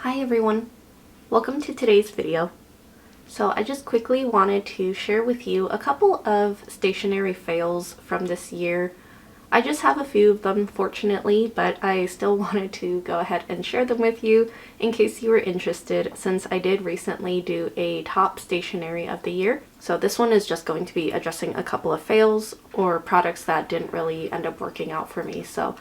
Hi everyone, welcome to today's video. So I just quickly wanted to share with you a couple of stationery fails from this year. I just have a few of them fortunately, but I still wanted to go ahead and share them with you in case you were interested, since I did recently do a top stationery of the year. So this one is just going to be addressing a couple of fails or products that didn't really end up working out for me. So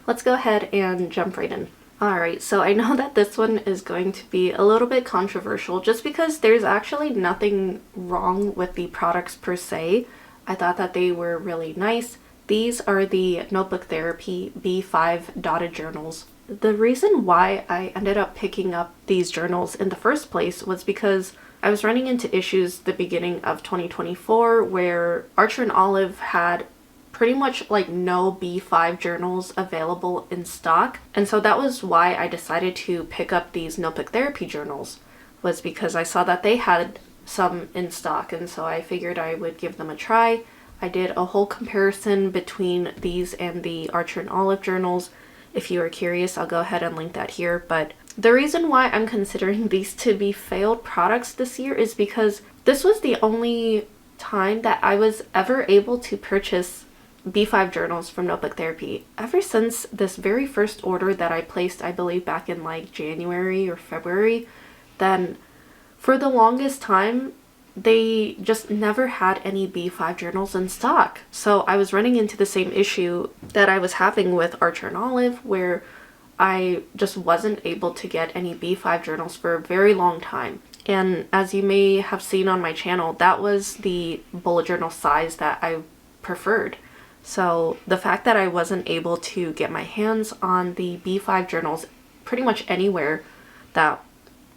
let's go ahead and jump right in. Alright, so I know that this one is going to be a little bit controversial just because there's actually nothing wrong with the products per se. I thought that they were really nice. These are the Notebook Therapy B5 dotted journals. The reason why I ended up picking up these journals in the first place was because I was running into issues the beginning of 2024 where Archer and Olive had pretty much like no B5 journals available in stock, and so that was why I decided to pick up these Notebook Therapy journals, was because I saw that they had some in stock, and so I figured I would give them a try. I did a whole comparison between these and the Archer and Olive journals. If you are curious, I'll go ahead and link that here, but the reason why I'm considering these to be failed products this year is because this was the only time that I was ever able to purchase B5 journals from Notebook Therapy. Ever since this very first order that I placed, I believe back in like January or February, then for the longest time they just never had any B5 journals in stock. So I was running into the same issue that I was having with Archer and Olive, where I just wasn't able to get any B5 journals for a very long time. And as you may have seen on my channel, that was the bullet journal size that I preferred. So the fact that I wasn't able to get my hands on the B5 journals pretty much anywhere that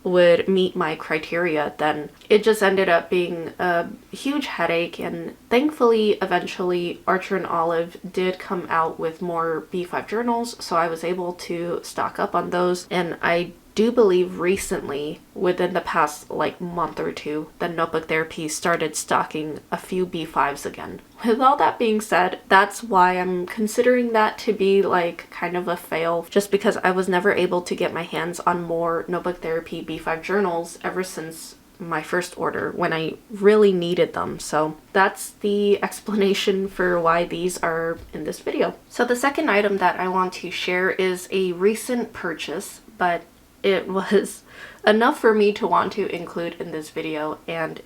would meet my criteria, then it just ended up being a huge headache. And thankfully, eventually, Archer and Olive did come out with more B5 journals, so I was able to stock up on those. And I do believe recently, within the past like month or two, that Notebook Therapy started stocking a few B5s again. With all that being said, that's why I'm considering that to be like kind of a fail, just because I was never able to get my hands on more Notebook Therapy B5 journals ever since my first order when I really needed them. So that's the explanation for why these are in this video. So the second item that I want to share is a recent purchase, but it was enough for me to want to include in this video, and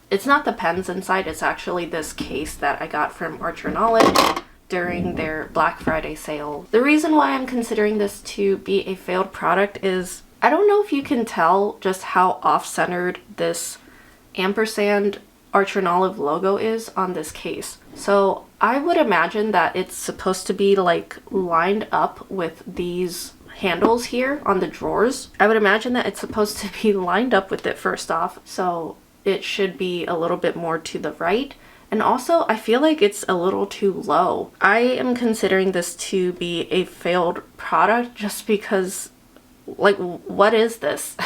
it's not the pens inside, it's actually this case that I got from Archer and Olive during their Black Friday sale. The reason why I'm considering this to be a failed product is I don't know if you can tell just how off-centered this ampersand Archer and Olive logo is on this case. So I would imagine that it's supposed to be like lined up with these handles here on the drawers. I would imagine that it's supposed to be lined up with it first off, so it should be a little bit more to the right. And also, I feel like it's a little too low. I am considering this to be a failed product just because, like, what is this?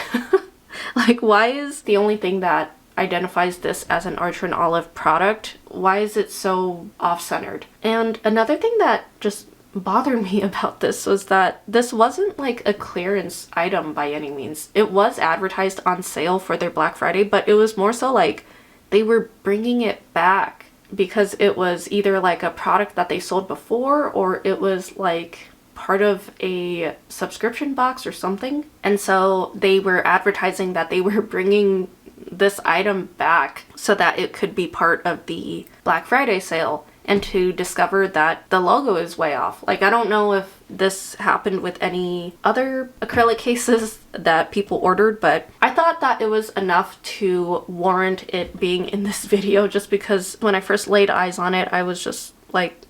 Like, why is the only thing that identifies this as an Archer and Olive product, why is it so off-centered? And another thing that just bothered me about this was that this wasn't like a clearance item by any means. It was advertised on sale for their Black Friday, but it was more so like they were bringing it back because it was either like a product that they sold before, or it was like part of a subscription box or something. And so they were advertising that they were bringing this item back so that it could be part of the Black Friday sale, and to discover that the logo is way off. Like, I don't know if this happened with any other acrylic cases that people ordered, but I thought that it was enough to warrant it being in this video, just because when I first laid eyes on it, I was just like,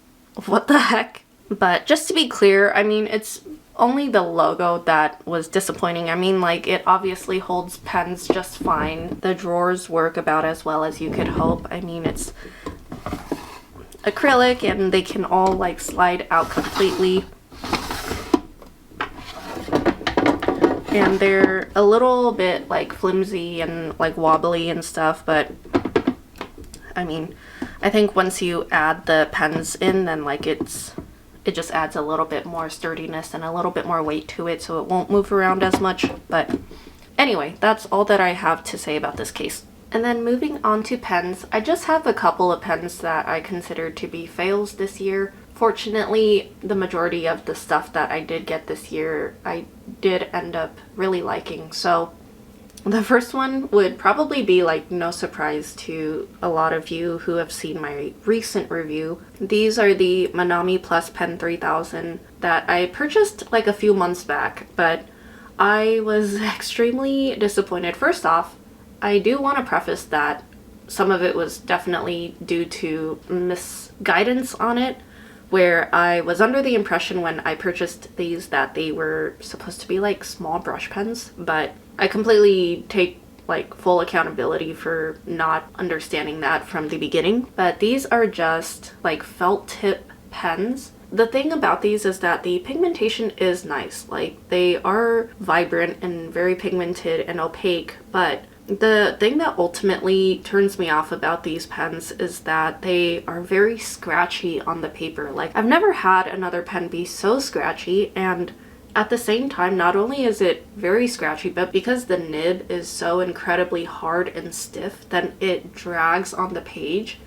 what the heck? But just to be clear, I mean, it's only the logo that was disappointing. I mean, like, it obviously holds pens just fine. The drawers work about as well as you could hope. I mean, it's acrylic and they can all like slide out completely, and they're a little bit like flimsy and like wobbly and stuff, but I mean, I think once you add the pens in, then like it's it just adds a little bit more sturdiness and a little bit more weight to it, so it won't move around as much. But anyway, that's all that I have to say about this case. And then moving on to pens, I just have a couple of pens that I consider to be fails this year. Fortunately, the majority of the stuff that I did get this year, I did end up really liking. So the first one would probably be like no surprise to a lot of you who have seen my recent review. These are the Manami Plus Pen 3000 that I purchased like a few months back, but I was extremely disappointed. First off, I do want to preface that some of it was definitely due to misguidance on it, where I was under the impression when I purchased these that they were supposed to be like small brush pens, but I completely take like full accountability for not understanding that from the beginning. But these are just like felt tip pens. The thing about these is that the pigmentation is nice. Like, they are vibrant and very pigmented and opaque, but the thing that ultimately turns me off about these pens is that they are very scratchy on the paper. Like, I've never had another pen be so scratchy, and at the same time, not only is it very scratchy, but because the nib is so incredibly hard and stiff, then it drags on the page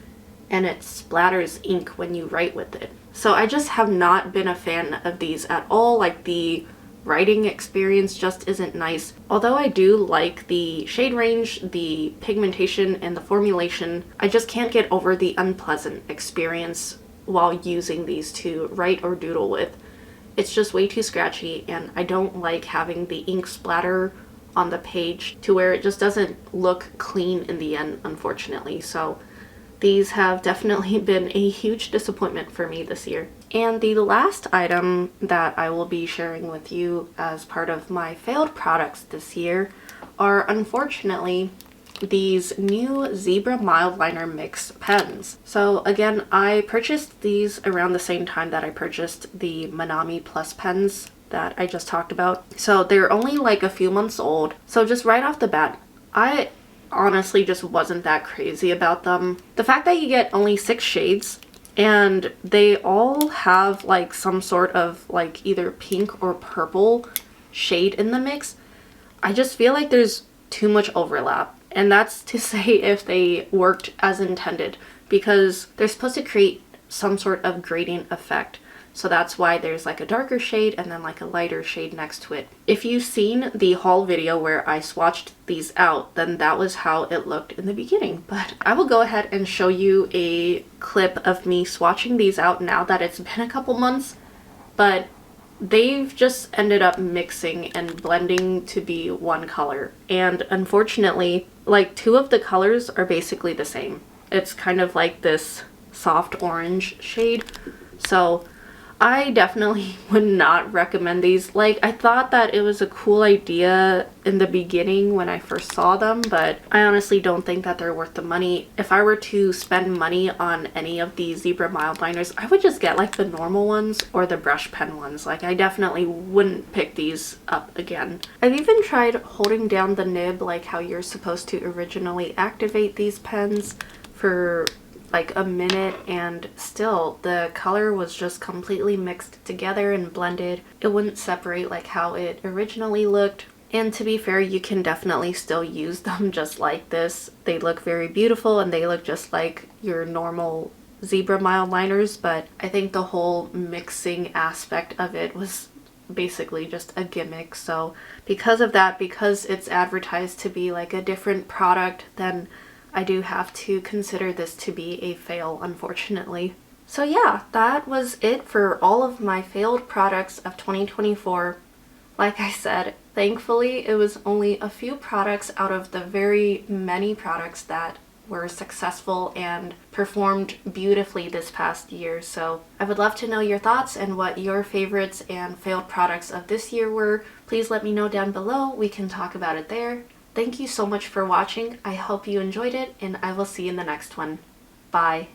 and it splatters ink when you write with it. So I just have not been a fan of these at all. Like, the writing experience just isn't nice. Although I do like the shade range, the pigmentation, and the formulation, I just can't get over the unpleasant experience while using these to write or doodle with. It's just way too scratchy, and I don't like having the ink splatter on the page to where it just doesn't look clean in the end, unfortunately. So these have definitely been a huge disappointment for me this year. And the last item that I will be sharing with you as part of my failed products this year are, unfortunately, these new Zebra Mildliner Mix pens. So again, I purchased these around the same time that I purchased the Manami Plus pens that I just talked about. So they're only like a few months old. So just right off the bat, I honestly just wasn't that crazy about them. The fact that you get only 6 shades and they all have like some sort of like either pink or purple shade in the mix, I just feel like there's too much overlap. And that's to say if they worked as intended, because they're supposed to create some sort of gradient effect. So that's why there's like a darker shade and then like a lighter shade next to it. If you've seen the haul video where I swatched these out, then that was how it looked in the beginning. But I will go ahead and show you a clip of me swatching these out now that it's been a couple months. But they've just ended up mixing and blending to be one color. And unfortunately, like 2 of the colors are basically the same. It's kind of like this soft orange shade. So I definitely would not recommend these. Like, I thought that it was a cool idea in the beginning when I first saw them, but I honestly don't think that they're worth the money. If I were to spend money on any of these Zebra Mildliners, I would just get like the normal ones or the brush pen ones. Like, I definitely wouldn't pick these up again. I've even tried holding down the nib like how you're supposed to originally activate these pens for like a minute, and still the color was just completely mixed together and blended. It wouldn't separate like how it originally looked. And to be fair, you can definitely still use them just like this. They look very beautiful and they look just like your normal Zebra Mildliners, but I think the whole mixing aspect of it was basically just a gimmick. So because of that, because it's advertised to be like a different product, then I do have to consider this to be a fail, unfortunately. So yeah, that was it for all of my failed products of 2024. Like I said, thankfully it was only a few products out of the very many products that were successful and performed beautifully this past year. So I would love to know your thoughts and what your favorites and failed products of this year were. Please let me know down below. We can talk about it there. Thank you so much for watching. I hope you enjoyed it, and I will see you in the next one. Bye.